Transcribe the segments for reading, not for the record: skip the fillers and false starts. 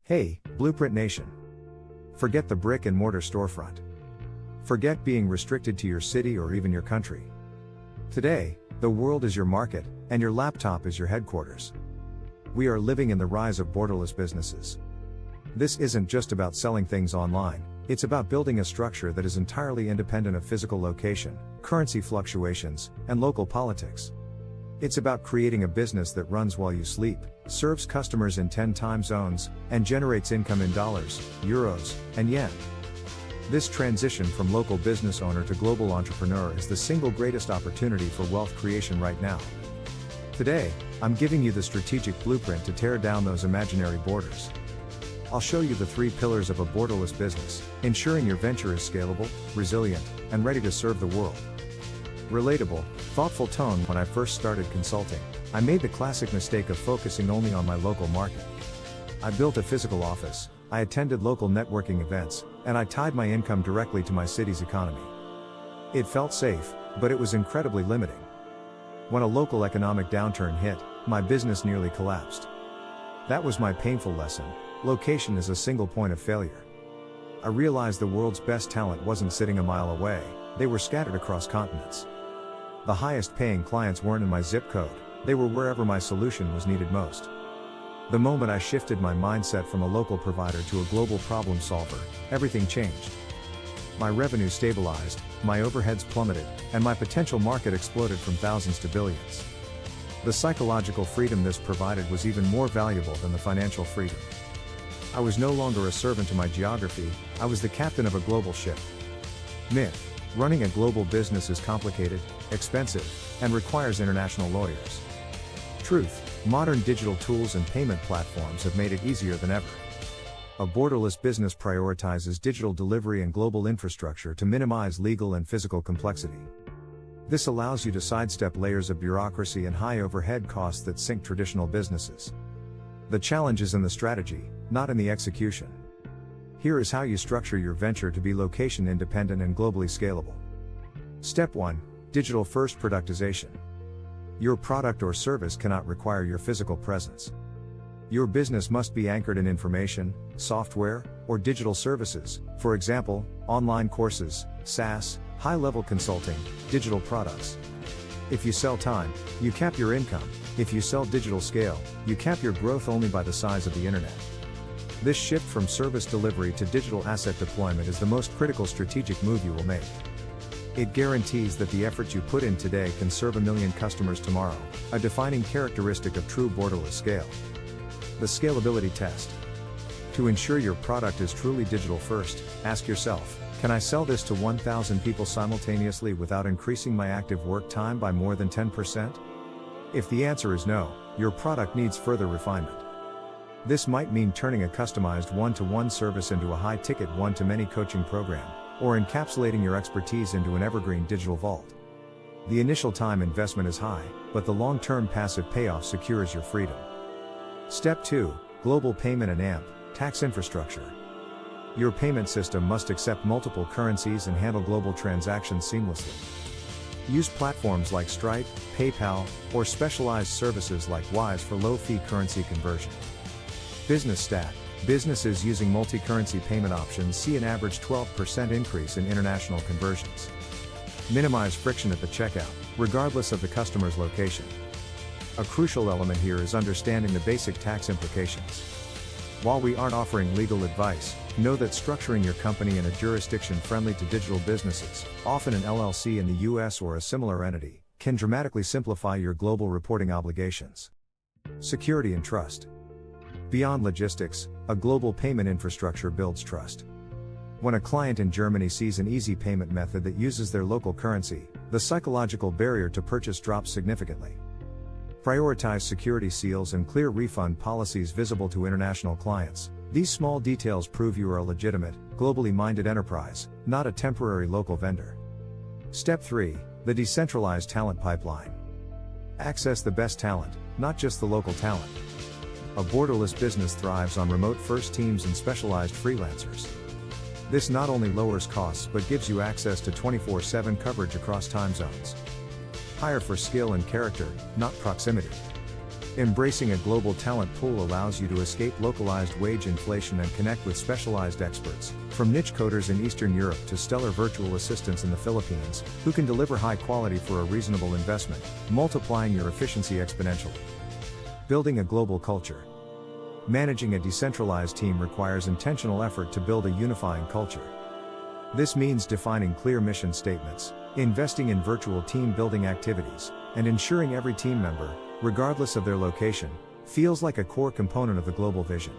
Hey, Blueprint Nation. Forget the brick and mortar storefront. Forget being restricted to your city or even your country. Today, the world is your market, and your laptop is your headquarters. We are living in the rise of borderless businesses. This isn't just about selling things online, it's about building a structure that is entirely independent of physical location, currency fluctuations, and local politics. It's about creating a business that runs while you sleep, serves customers in 10 time zones, and generates income in dollars, euros, and yen. This transition from local business owner to global entrepreneur is the single greatest opportunity for wealth creation right now. Today, I'm giving you the strategic blueprint to tear down those imaginary borders. I'll show you the 3 pillars of a borderless business, ensuring your venture is scalable, resilient, and ready to serve the world. Relatable, thoughtful tone. When I first started consulting, I made the classic mistake of focusing only on my local market. I built a physical office, I attended local networking events, and I tied my income directly to my city's economy. It felt safe, but it was incredibly limiting. When a local economic downturn hit, my business nearly collapsed. That was my painful lesson. Location is a single point of failure. I realized the world's best talent wasn't sitting a mile away, they were scattered across continents. The highest paying clients weren't in my zip code, they were wherever my solution was needed most. The moment I shifted my mindset from a local provider to a global problem solver, everything changed. My revenue stabilized, my overheads plummeted, and my potential market exploded from thousands to billions. The psychological freedom this provided was even more valuable than the financial freedom. I was no longer a servant to my geography, I was the captain of a global ship. Myth: running a global business is complicated, expensive, and requires international lawyers. Truth: modern digital tools and payment platforms have made it easier than ever. A borderless business prioritizes digital delivery and global infrastructure to minimize legal and physical complexity. This allows you to sidestep layers of bureaucracy and high overhead costs that sink traditional businesses. The challenge is in the strategy, not in the execution. Here is how you structure your venture to be location independent and globally scalable. Step 1. Digital first productization. Your product or service cannot require your physical presence. Your business must be anchored in information, software, or digital services, for example, online courses, SaaS, high-level consulting, digital products. If you sell time, you cap your income. If you sell digital scale, you cap your growth only by the size of the internet. This shift from service delivery to digital asset deployment is the most critical strategic move you will make. It guarantees that the effort you put in today can serve 1 million customers tomorrow, a defining characteristic of true borderless scale. The scalability test. To ensure your product is truly digital first, ask yourself, can I sell this to 1,000 people simultaneously without increasing my active work time by more than 10%? If the answer is no, your product needs further refinement. This might mean turning a customized one-to-one service into a high-ticket one-to-many coaching program, or encapsulating your expertise into an evergreen digital vault. The initial time investment is high, but the long-term passive payoff secures your freedom. Step 2. Global payment and AMP, tax infrastructure. Your payment system must accept multiple currencies and handle global transactions seamlessly. Use platforms like Stripe, PayPal, or specialized services like Wise for low-fee currency conversion. Business stat: businesses using multi-currency payment options see an average 12% increase in international conversions. Minimize friction at the checkout, regardless of the customer's location. A crucial element here is understanding the basic tax implications. While we aren't offering legal advice, know that structuring your company in a jurisdiction friendly to digital businesses, often an LLC in the US or a similar entity, can dramatically simplify your global reporting obligations. Security and trust. Beyond logistics, a global payment infrastructure builds trust. When a client in Germany sees an easy payment method that uses their local currency, the psychological barrier to purchase drops significantly. Prioritize security seals and clear refund policies visible to international clients. These small details prove you are a legitimate, globally minded enterprise, not a temporary local vendor. Step 3. The decentralized talent pipeline. Access the best talent, not just the local talent. A borderless business thrives on remote-first teams and specialized freelancers. This not only lowers costs but gives you access to 24/7 coverage across time zones. Hire for skill and character, not proximity. Embracing a global talent pool allows you to escape localized wage inflation and connect with specialized experts, from niche coders in Eastern Europe to stellar virtual assistants in the Philippines, who can deliver high quality for a reasonable investment, multiplying your efficiency exponentially. Building a global culture. Managing a decentralized team requires intentional effort to build a unifying culture. This means defining clear mission statements, investing in virtual team building activities, and ensuring every team member, regardless of their location, feels like a core component of the global vision.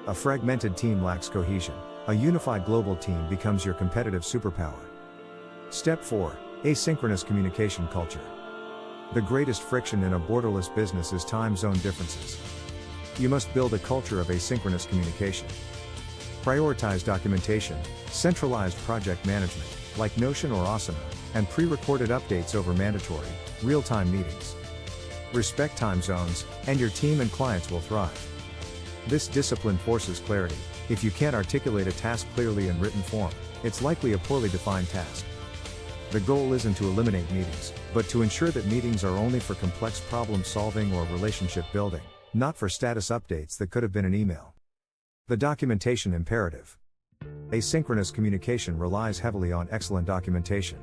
A fragmented team lacks cohesion. A unified global team becomes your competitive superpower. Step 4. Asynchronous communication culture. The greatest friction in a borderless business is time zone differences. You must build a culture of asynchronous communication. Prioritize documentation, centralized project management, like Notion or Asana, and pre-recorded updates over mandatory, real-time meetings. Respect time zones, and your team and clients will thrive. This discipline forces clarity. If you can't articulate a task clearly in written form, it's likely a poorly defined task. The goal isn't to eliminate meetings, but to ensure that meetings are only for complex problem solving or relationship building, not for status updates that could have been an email. The documentation imperative. Asynchronous communication relies heavily on excellent documentation.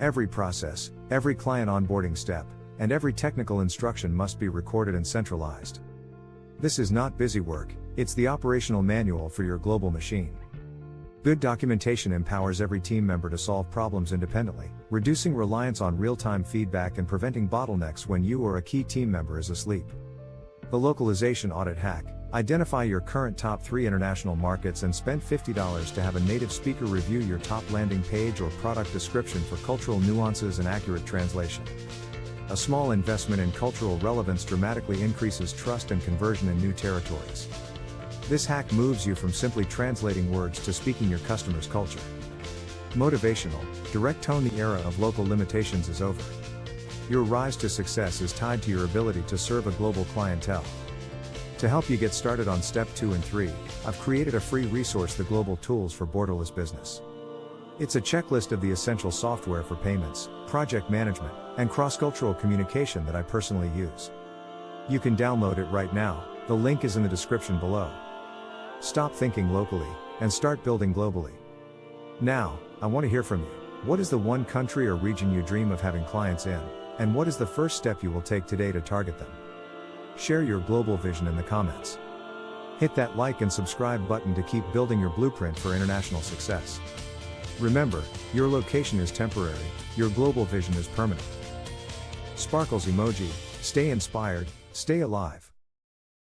Every process, every client onboarding step, and every technical instruction must be recorded and centralized. This is not busy work, it's the operational manual for your global machine. Good documentation empowers every team member to solve problems independently, reducing reliance on real-time feedback and preventing bottlenecks when you or a key team member is asleep. The localization audit hack. Identify your current top 3 international markets and spend $50 to have a native speaker review your top landing page or product description for cultural nuances and accurate translation. A small investment in cultural relevance dramatically increases trust and conversion in new territories. This hack moves you from simply translating words to speaking your customer's culture. Motivational, direct tone. The era of local limitations is over. Your rise to success is tied to your ability to serve a global clientele. To help you get started on step 2 and 3, I've created a free resource, The Global Tools for Borderless Business. It's a checklist of the essential software for payments, project management, and cross-cultural communication that I personally use. You can download it right now, the link is in the description below. Stop thinking locally, and start building globally. Now, I want to hear from you. What is the one country or region you dream of having clients in, and what is the first step you will take today to target them? Share your global vision in the comments. Hit that like and subscribe button to keep building your blueprint for international success. Remember, your location is temporary, your global vision is permanent. Sparkles emoji. Stay inspired, stay alive.